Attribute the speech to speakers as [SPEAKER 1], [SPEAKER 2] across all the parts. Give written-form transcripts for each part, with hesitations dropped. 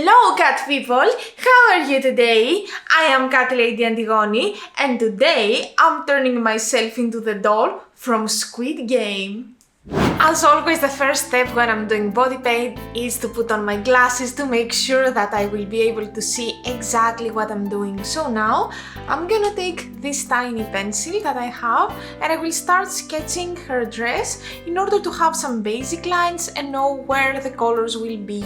[SPEAKER 1] Hello cat people, how are you today? I am Catlady Antigoni and today I'm turning myself into the doll from Squid Game. As always, the first step when I'm doing body paint is to put on my glasses to make sure that I will be able to see exactly what I'm doing. So now I'm gonna take this tiny pencil that I have and I will start sketching her dress in order to have some basic lines and know where the colors will be.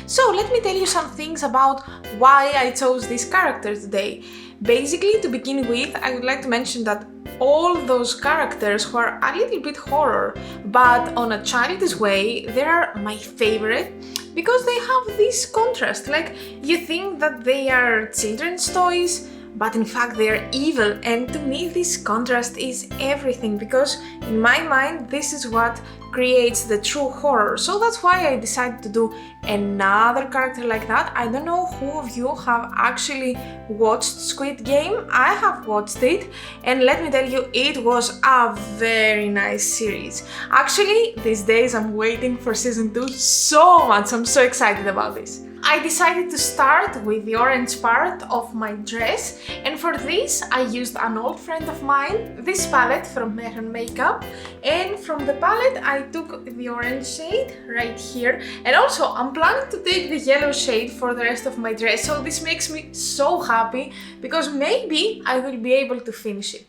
[SPEAKER 1] So let me tell you some things about why I chose this character today. Basically, to begin with, I would like to mention that all those characters were a little bit horror, but on a childish way. They are my favorite because they have this contrast. Like, you think that they are children's toys, but in fact they are evil, and to me this contrast is everything, because in my mind this is what creates the true horror. So that's why I decided to do another character like that. I don't know who of you have actually watched Squid Game. I have watched it and let me tell you, it was a very nice series. Actually, these days I'm waiting for season 2 so much. I'm so excited about this. I decided to start with the orange part of my dress, and for this I used an old friend of mine, this palette from Meron Makeup, and from the palette I took the orange shade right here, and also I'm planning to take the yellow shade for the rest of my dress, so this makes me so happy because maybe I will be able to finish it.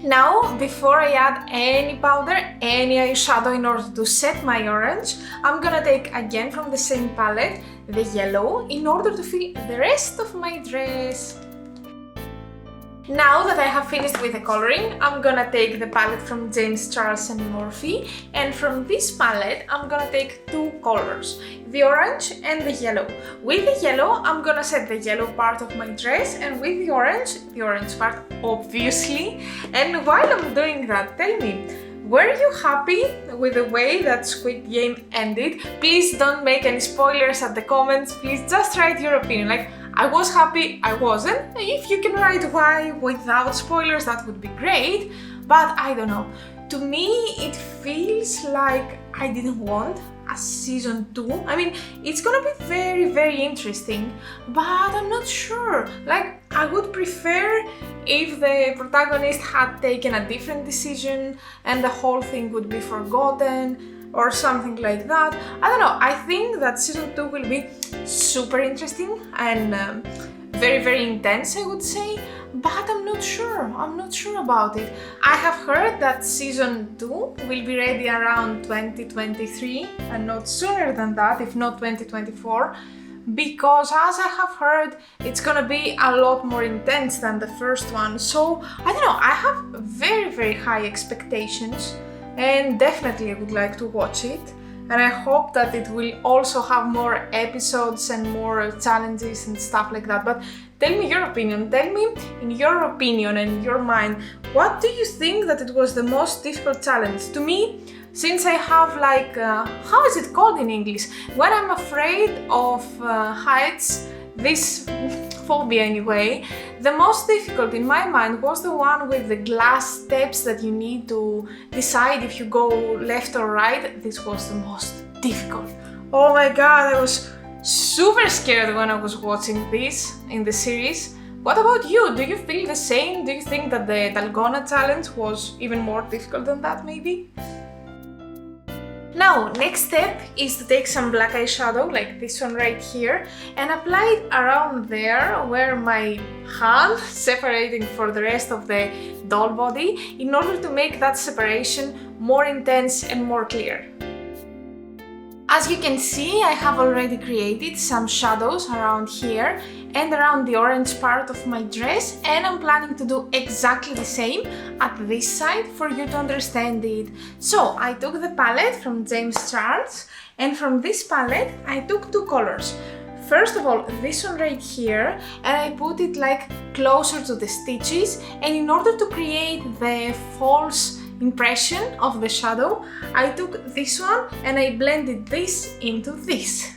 [SPEAKER 1] Now, before I add any powder, any eyeshadow in order to set my orange, I'm gonna take again from the same palette the yellow in order to fill the rest of my dress. Now that I have finished with the coloring, I'm gonna take the palette from James Charles and Morphe, and from this palette I'm gonna take two colors, the orange and the yellow. With the yellow, I'm gonna set the yellow part of my dress, and with the orange part, obviously. And while I'm doing that, tell me, were you happy with the way that Squid Game ended? Please don't make any spoilers at the comments, please just write your opinion. Like, I was happy, I wasn't. If you can write why without spoilers, that would be great, but I don't know. To me, it feels like I didn't want a season 2. I mean, it's gonna be very interesting, but I'm not sure. Like, I would prefer if the protagonist had taken a different decision and the whole thing would be forgotten or something like that. I don't know, I think that season 2 will be super interesting and very intense, I would say, but I'm not sure about it. I have heard that season 2 will be ready around 2023 and not sooner than that, if not 2024, because as I have heard, it's gonna be a lot more intense than the first one. So I don't know, I have very high expectations and definitely would like to watch it, and I hope that it will also have more episodes and more challenges and stuff like that. But tell me your opinion, tell me in your opinion and your mind, what do you think that it was the most difficult challenge? To me, since I have like, how is it called in English? When I'm afraid of heights, this phobia anyway, the most difficult in my mind was the one with the glass steps that you need to decide if you go left or right. This was the most difficult. Oh my god, I was super scared when I was watching this in the series. What about you? Do you feel the same? Do you think that the Dalgona challenge was even more difficult than that, maybe? Now, next step is to take some black eyeshadow, like this one right here, and apply it around there where my hand separating for the rest of the doll body, in order to make that separation more intense and more clear. As you can see, I have already created some shadows around here and around the orange part of my dress, and I'm planning to do exactly the same at this side for you to understand it. So I took the palette from James Charles, and from this palette I took two colors. First of all, this one right here, and I put it like closer to the stitches, and in order to create the false impression of the shadow, I took this one and I blended this into this.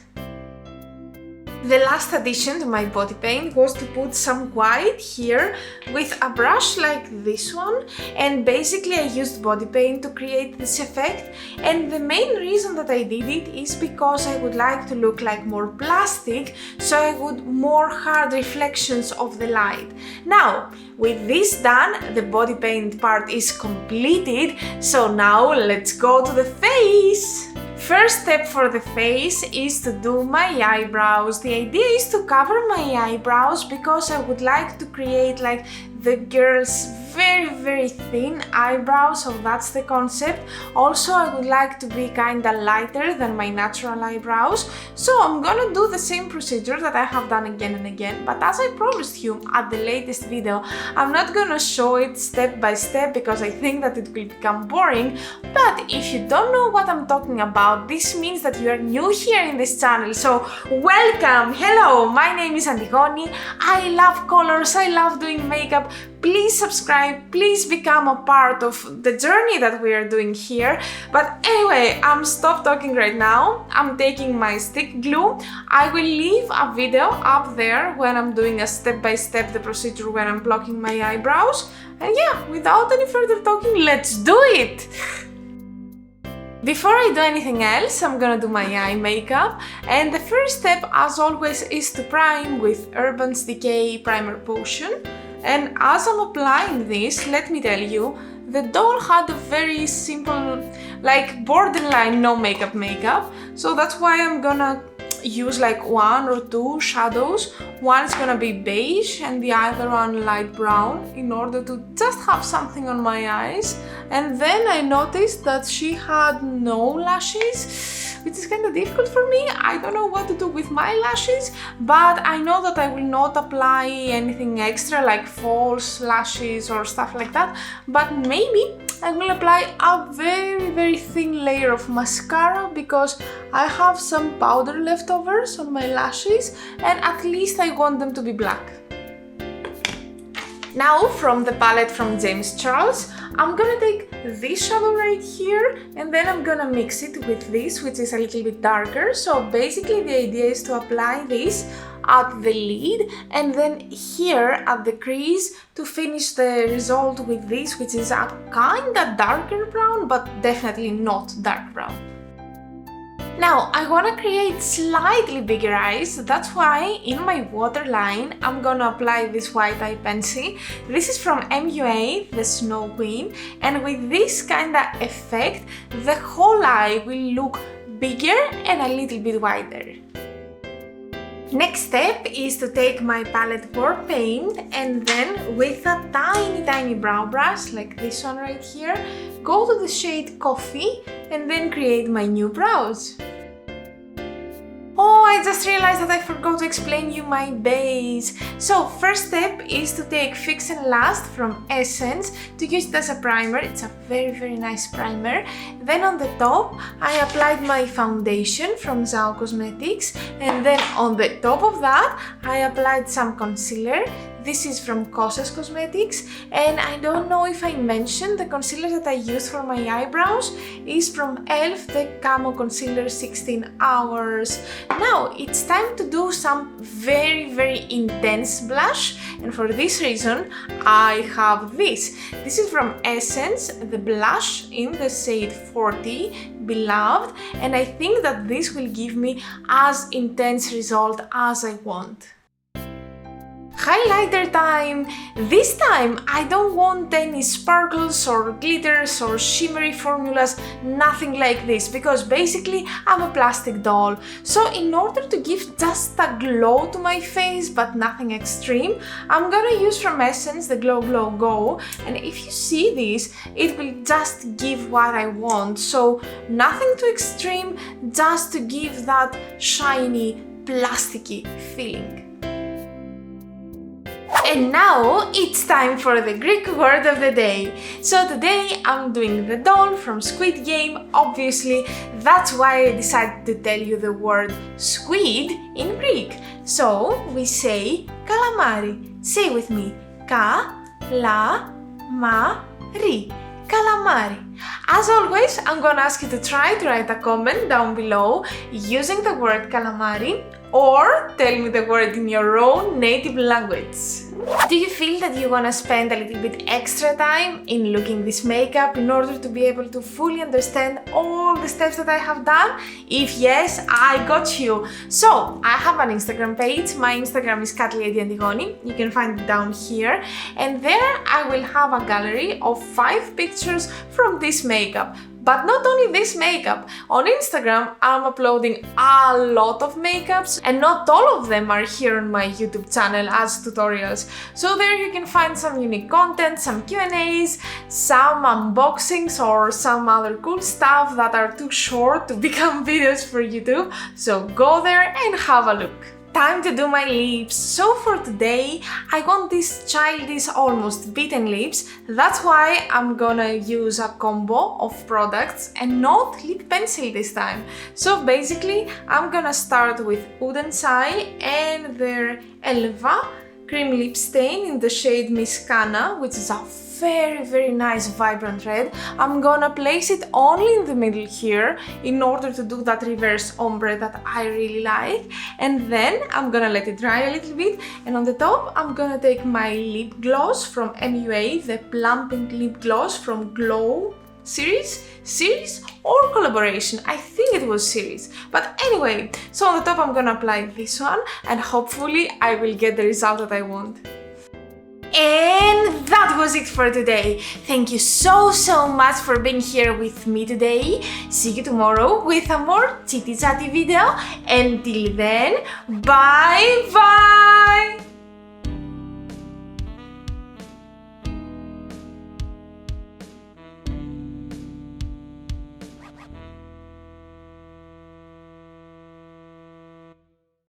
[SPEAKER 1] The last addition to my body paint was to put some white here with a brush like this one, and basically I used body paint to create this effect, and the main reason that I did it is because I would like to look like more plastic, so I would more hard reflections of the light. Now, with this done, the body paint part is completed, so now let's go to the face! First step for the face is to do my eyebrows. The idea is to cover my eyebrows because I would like to create like the girl's very thin eyebrows, so that's the concept. Also, I would like to be kinda lighter than my natural eyebrows, so I'm gonna do the same procedure that I have done again and again, but as I promised you at the latest video, I'm not gonna show it step by step because I think that it will become boring. But if you don't know what I'm talking about, this means that you are new here in this channel, so welcome! Hello, my name is Antigoni. I love colors, I love doing makeup. Please subscribe, please become a part of the journey that we are doing here. But anyway, I'm stop talking right now. I'm taking my stick glue. I will leave a video up there when I'm doing a step-by-step the procedure when I'm blocking my eyebrows. And yeah, without any further talking, let's do it! Before I do anything else, I'm gonna do my eye makeup, and the first step, as always, is to prime with Urban's Decay Primer Potion. And as I'm applying this, let me tell you, the doll had a very simple, like borderline no makeup, so that's why I'm gonna use like one or two shadows. One is gonna be beige and the other one light brown in order to just have something on my eyes. And then I noticed that she had no lashes, which is kind of difficult for me. I don't know what to do with my lashes, but I know that I will not apply anything extra like false lashes or stuff like that, but maybe I will apply a very thin layer of mascara because I have some powder leftovers on my lashes and at least I want them to be black. Now, from the palette from James Charles, I'm gonna take this shadow right here and then I'm gonna mix it with this, which is a little bit darker. So basically the idea is to apply this at the lid and then here at the crease to finish the result with this, which is a kinda darker brown, but definitely not dark brown. Now, I want to create slightly bigger eyes, that's why in my waterline I'm gonna apply this white eye pencil. This is from MUA, the Snow Queen, and with this kinda effect, the whole eye will look bigger and a little bit wider. Next step is to take my palette pour paint and then with a tiny brow brush like this one right here, go to the shade Coffee and then create my new brows. Oh, I just realized that I forgot to explain you my base. So first step is to take Fix and Last from Essence to use it as a primer. It's a very nice primer. Then on the top I applied my foundation from Aden Cosmetics and then on the top of that I applied some concealer. This is from Aden Cosmetics and I don't know if I mentioned the concealer that I used for my eyebrows is from e.l.f. the Camo Concealer 16 Hours. Now it's time to do some very intense blush and for this reason I have this. This is from Essence, the blush in the shade 40, Beloved, and I think that this will give me as intense result as I want. Highlighter time! This time I don't want any sparkles or glitters or shimmery formulas, nothing like this, because basically I'm a plastic doll. So in order to give just a glow to my face but nothing extreme, I'm gonna use from Essence the Glow Glow Go, and if you see this, it will just give what I want. So nothing too extreme, just to give that shiny, plasticky feeling. And now it's time for the Greek word of the day. So today I'm doing the doll from Squid Game, obviously. That's why I decided to tell you the word squid in Greek. So we say calamari. Say with me, ka-la-ma-ri, calamari. As always, I'm gonna ask you to try to write a comment down below using the word calamari or tell me the word in your own native language. Do you feel that you wanna spend a little bit extra time in looking this makeup in order to be able to fully understand all the steps that I have done? If yes, I got you! So, I have an Instagram page. My Instagram is Catlady Antigoni. You can find it down here. And there I will have a gallery of 5 pictures from this makeup. But not only this makeup, on Instagram I'm uploading a lot of makeups and not all of them are here on my YouTube channel as tutorials. So there you can find some unique content, some Q&As, some unboxings or some other cool stuff that are too short to become videos for YouTube. So go there and have a look. Time to do my lips. So for today, I want these childish, almost beaten lips. That's why I'm gonna use a combo of products and not lip pencil this time. So basically, I'm gonna start with Aden and their Elva cream lip stain in the shade Miss Cana, which is a very nice vibrant red. I'm gonna place it only in the middle here in order to do that reverse ombre that I really like, and then I'm gonna let it dry a little bit, and on the top I'm gonna take my lip gloss from MUA, the plumping lip gloss from Glow series or collaboration. I think it was series, but anyway, so on the top I'm gonna apply this one and hopefully I will get the result that I want. And that was it for today. Thank you so much for being here with me today. See you tomorrow with a more chitty chatty video. Until then, bye bye!